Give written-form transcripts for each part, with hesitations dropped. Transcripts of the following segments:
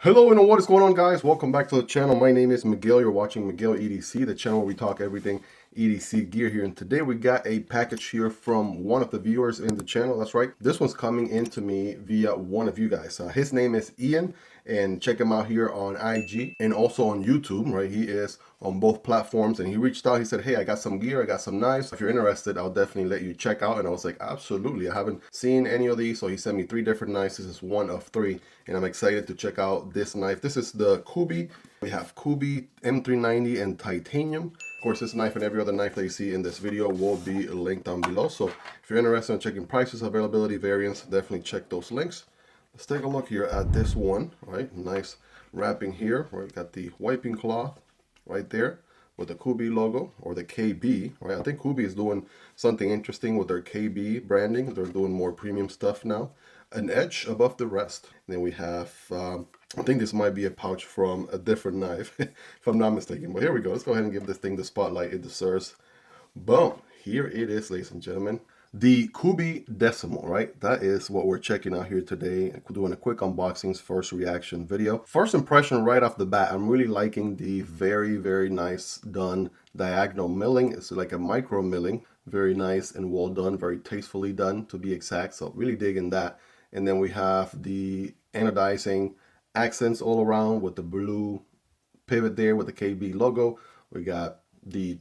Hello and what is going on, guys? Welcome back to the channel. My name is Miguel. You're watching Miguel EDC, the channel where we talk everything EDC gear here. And today we got a package here from one of the viewers in the channel. That's right. This one's coming into me via one of you guys. His name is Ian, and check him out here on IG and also on YouTube, right? He is on both platforms, and he reached out. He said, hey, I got some gear, I got some knives. If you're interested, I'll definitely let you check out. And I was like, absolutely. I haven't seen any of these. So he sent me 3 different knives. This is one of 3, and I'm excited to check out this knife. This is the Kubey. We have Kubey M390 and titanium. Of course, this knife and every other knife that you see in this video will be linked down below. So if you're interested in checking prices, availability, variants, definitely check those links. Let's take a look here at this one, right? Nice wrapping here, where you got the wiping cloth right there with the Kubey logo, or the KB, right? I think Kubey is doing something interesting with their KB branding. They're doing more premium stuff now. An edge above the rest. And then we have, I think this might be a pouch from a different knife, if I'm not mistaken. But here we go. Let's go ahead and give this thing the spotlight it deserves. Boom. Here it is, ladies and gentlemen. The Kubey Decimal, right? That is what we're checking out here today. Doing a quick unboxings, first reaction video. First impression right off the bat, I'm really liking the very nice done diagonal milling. It's like a micro milling. Very nice and well done, very tastefully done to be exact. So really digging that. And then we have the anodizing accents all around with the blue pivot there with the KB logo. We got the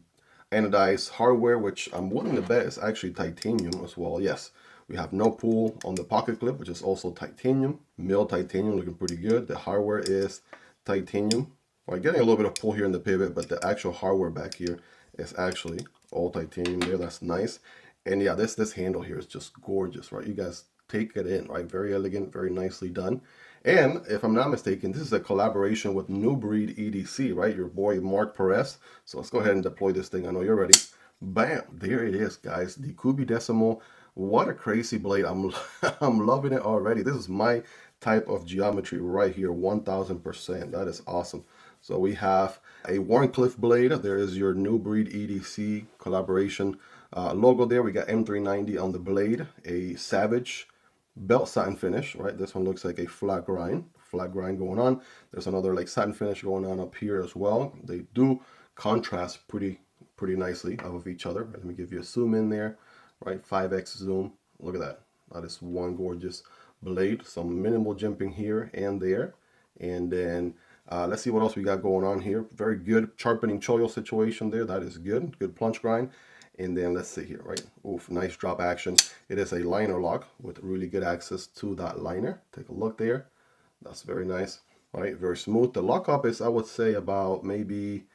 anodized hardware, which I'm willing to bet is actually titanium as well. Yes, we have no pull on the pocket clip, which is also titanium. Milled titanium, looking pretty good. The hardware is titanium. Well, getting a little bit of pull here in the pivot, but the actual hardware back here is actually all titanium there. That's nice. And yeah, this handle here is just gorgeous, right? You guys take it in, right? Very elegant, very nicely done. And if I'm not mistaken, this is a collaboration with New Breed EDC, right? Your boy Mark Perez. So let's go ahead and deploy this thing. I know you're ready. Bam! There it is, guys. The Kubey Decimal. What a crazy blade. I'm loving it already. This is my type of geometry right here, 1000%. That is awesome. So we have a Warncliffe blade. There is your New Breed EDC collaboration logo there. We got M390 on the blade, a Savage belt satin finish, right? This one looks like a flat grind going on. There's another like satin finish going on up here as well. They do contrast pretty nicely off of each other. Let me give you a zoom in there, right? 5x zoom. Look at that. That is one gorgeous blade. Some minimal jimping here and there. And then let's see what else we got going on here. Very good sharpening choil situation there. That is good. Good plunge grind. And then let's see here, right? Oof, nice drop action. It is a liner lock with really good access to that liner. Take a look there. That's very nice. All right, very smooth. The lockup is, I would say, about maybe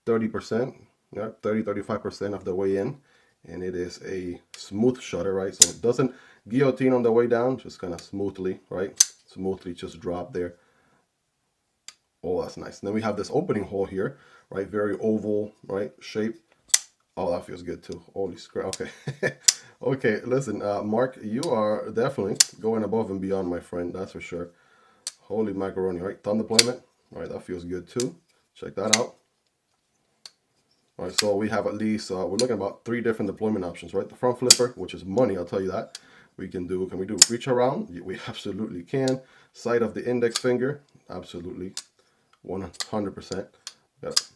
30%, yeah, 35% of the way in. And it is a smooth shutter, right? So it doesn't guillotine on the way down, just kind of smoothly, right? Smoothly just drop there. Oh, that's nice. And then we have this opening hole here, right? Very oval, right, shape. Oh, that feels good too. Holy crap. Okay. Okay, listen, Mark, you are definitely going above and beyond, my friend. That's for sure. Holy macaroni, right? Thumb deployment. All right, that feels good too. Check that out. All right, so we have at least, we're looking at about 3 different deployment options, right? The front flipper, which is money, I'll tell you that. Can we do reach around? We absolutely can. Side of the index finger, absolutely, 100%.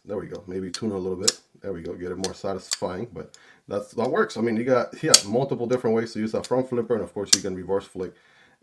There we go. Maybe tune a little bit. There we go. Get it more satisfying, but that works. I mean, you got multiple different ways to use that front flipper, and of course you can reverse flick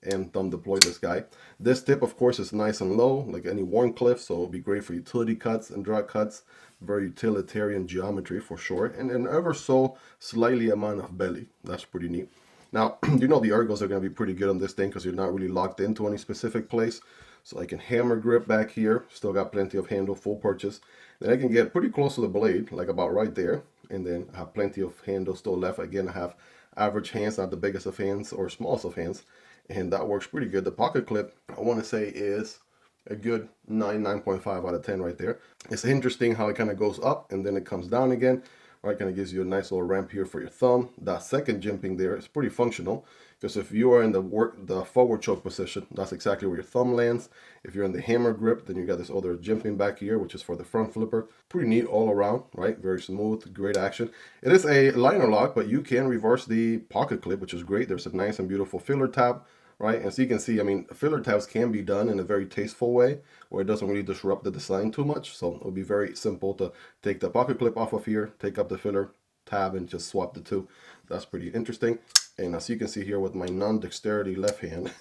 and thumb deploy this guy. This tip, of course, is nice and low, like any Warncliffe, so it'll be great for utility cuts and draw cuts. Very utilitarian geometry for sure, and an ever so slightly amount of belly. That's pretty neat. Now, you know the ergos are going to be pretty good on this thing because you're not really locked into any specific place. So I can hammer grip back here, still got plenty of handle, full purchase. Then I can get pretty close to the blade, like about right there. And then I have plenty of handle still left. Again, I have average hands, not the biggest of hands or smallest of hands. And that works pretty good. The pocket clip, I want to say, is a good 9.5 out of 10 right there. It's interesting how it kind of goes up and then it comes down again. Right, kind of gives you a nice little ramp here for your thumb. That second jimping there is pretty functional because if you are in the forward choke position, that's exactly where your thumb lands. If you're in the hammer grip, then you got this other jimping back here, which is for the front flipper. Pretty neat all around, right? Very smooth, great action. It is a liner lock, but you can reverse the pocket clip, which is great. There's a nice and beautiful filler tab right? And so you can see, I mean, filler tabs can be done in a very tasteful way where it doesn't really disrupt the design too much. So it'll be very simple to take the pocket clip off of here, take up the filler tab and just swap the two. That's pretty interesting. And as you can see here with my non-dexterity left hand,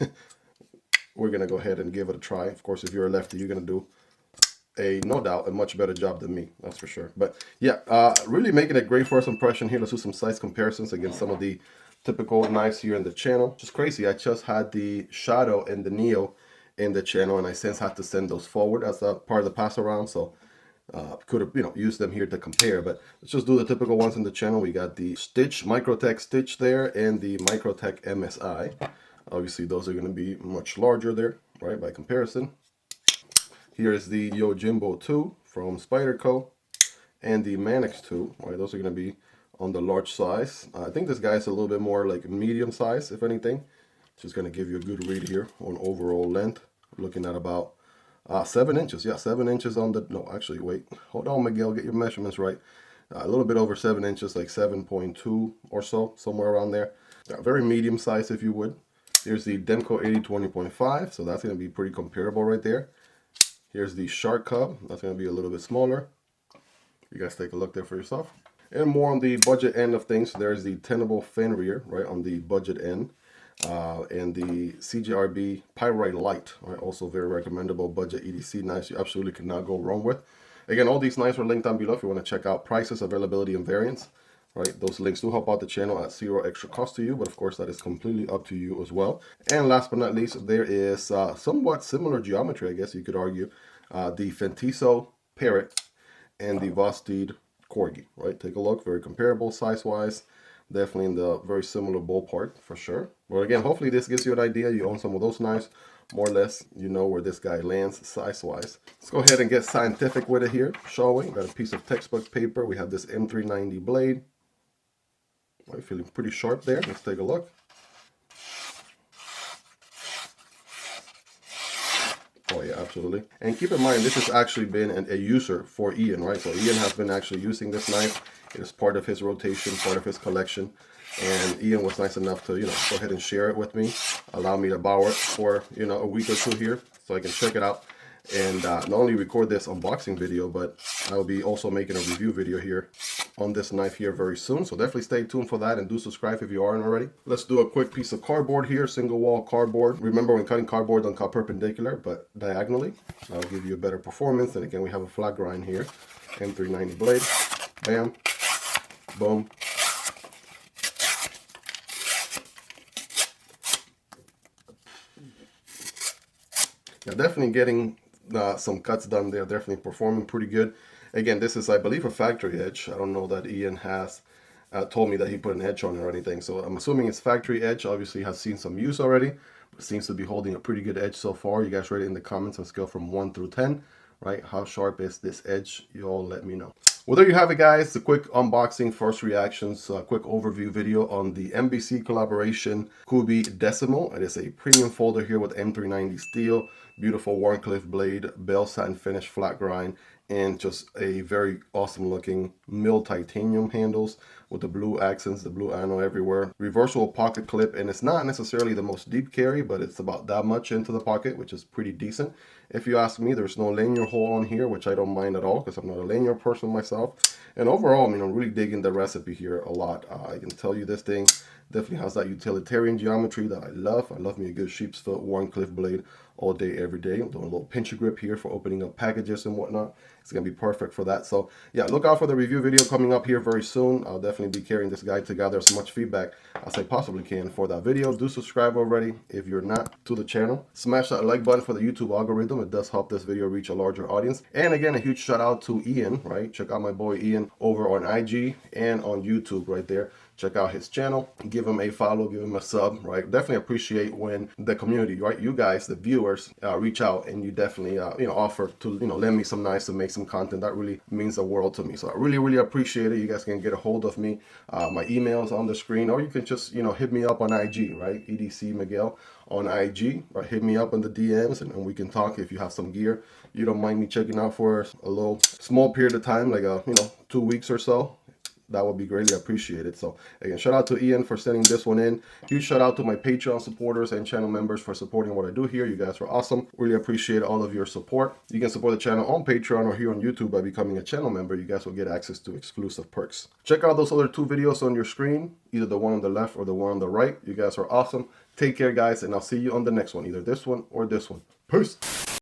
we're gonna go ahead and give it a try. Of course, if you're a lefty, you're gonna do no doubt a much better job than me, that's for sure. But yeah, really making a great first impression here. Let's do some size comparisons against some of the typical knives here in the channel. Just crazy, I just had the Shadow and the Neo in the channel, and I since had to send those forward as a part of the pass around, so could have, you know, used them here to compare. But let's just do the typical ones in the channel. We got the Stitch, Microtech Stitch there, and the Microtech MSI. Obviously those are going to be much larger there, right, by comparison. Here is the Yojimbo 2 from Spyderco and the Manix 2, right? Those are going to be on the large size. I think this guy is a little bit more like medium size, if anything. Just going to give you a good read here on overall length. We're looking at about 7 inches. Yeah, 7 inches on the, no, actually, wait. Hold on, Miguel, get your measurements right. A little bit over 7 inches, like 7.2 or so, somewhere around there. Very medium size, if you would. Here's the Demko AD 20.5, so that's going to be pretty comparable right there. Here's the Shark Cub. That's going to be a little bit smaller. You guys take a look there for yourself. And more on the budget end of things, there's the Tenable Fenrir, right, on the budget end. And the CJRB Pyrite Light, right, also very recommendable budget EDC knives you absolutely cannot go wrong with. Again, all these knives are linked down below if you want to check out prices, availability, and variants. Right, those links do help out the channel at zero extra cost to you, but of course that is completely up to you as well. And last but not least, there is somewhat similar geometry, I guess you could argue, the Fintiso Parrot and the Vosteed Corgi. Right, take a look, very comparable size-wise, definitely in the very similar ballpark for sure. But again, hopefully this gives you an idea. You own some of those knives, more or less, you know where this guy lands size-wise. Let's go ahead and get scientific with it here, shall we? Got a piece of textbook paper. We have this M390 blade. Right, feeling pretty sharp there. Let's take a look. Oh yeah, absolutely. And keep in mind, this has actually been a user for Ian, right? So Ian has been actually using this knife. It is part of his rotation, part of his collection. And Ian was nice enough to, you know, go ahead and share it with me. Allow me to borrow it for, you know, a week or two here so I can check it out. And not only record this unboxing video, but I'll be also making a review video here on this knife here very soon. So definitely stay tuned for that and do subscribe if you aren't already. Let's do a quick piece of cardboard here, single wall cardboard. Remember, when cutting cardboard, don't cut perpendicular, but diagonally. That'll give you a better performance. And again, we have a flat grind here, M390 blade. Bam, boom. Now definitely getting some cuts done there, definitely performing pretty good. Again, this is, I believe, a factory edge. I don't know that Ian has told me that he put an edge on it or anything, so I'm assuming it's factory edge. Obviously has seen some use already, but seems to be holding a pretty good edge so far. You guys rate it in the comments on a scale from 1 through 10, right? How sharp is this edge? You all let me know. Well, there you have it, guys. A quick unboxing, first reactions, quick overview video on the MBC collaboration Kubey Decimal. It is a premium folder here with M390 steel, beautiful Wharncliffe blade, bell satin finish, flat grind, and just a very awesome looking milled titanium handles with the blue accents, the blue anno everywhere. Reversible pocket clip, and it's not necessarily the most deep carry, but it's about that much into the pocket, which is pretty decent. If you ask me, there's no lanyard hole on here, which I don't mind at all because I'm not a lanyard person myself. And overall, I mean, I'm really digging the recipe here a lot. I can tell you this thing definitely has that utilitarian geometry that I love. I love me a good sheep's foot Wharncliffe blade all day, every day. I'm doing a little pincher grip here for opening up packages and whatnot. It's going to be perfect for that. So yeah, look out for the review video coming up here very soon. I'll definitely be carrying this guide to gather as much feedback as I possibly can for that video. Do subscribe already if you're not to the channel. Smash that like button for the YouTube algorithm. It does help this video reach a larger audience. And again, a huge shout out to Ian, right? Check out my boy Ian over on IG and on YouTube right there. Check out his channel, give him a follow, give him a sub, right? Definitely appreciate when the community, right? You guys, the viewers, reach out and you definitely, you know, offer to, you know, lend me some knives to make some content. That really means the world to me. So I really, really appreciate it. You guys can get a hold of me. My email's on the screen, or you can just, you know, hit me up on IG, right? EDC Miguel on IG, or hit me up in the DMs and we can talk if you have some gear you don't mind me checking out for a little small period of time, like you know, 2 weeks or so. that would be greatly appreciated. So again, shout out to Ian for sending this one in. Huge shout out to my Patreon supporters and channel members for supporting what I do here. You guys are awesome. Really appreciate all of your support. You can support the channel on Patreon or here on YouTube by becoming a channel member. You guys will get access to exclusive perks. Check out those other 2 videos on your screen, either the one on the left or the one on the right. You guys are awesome. Take care, guys, and I'll see you on the next one, either this one or this one. Peace.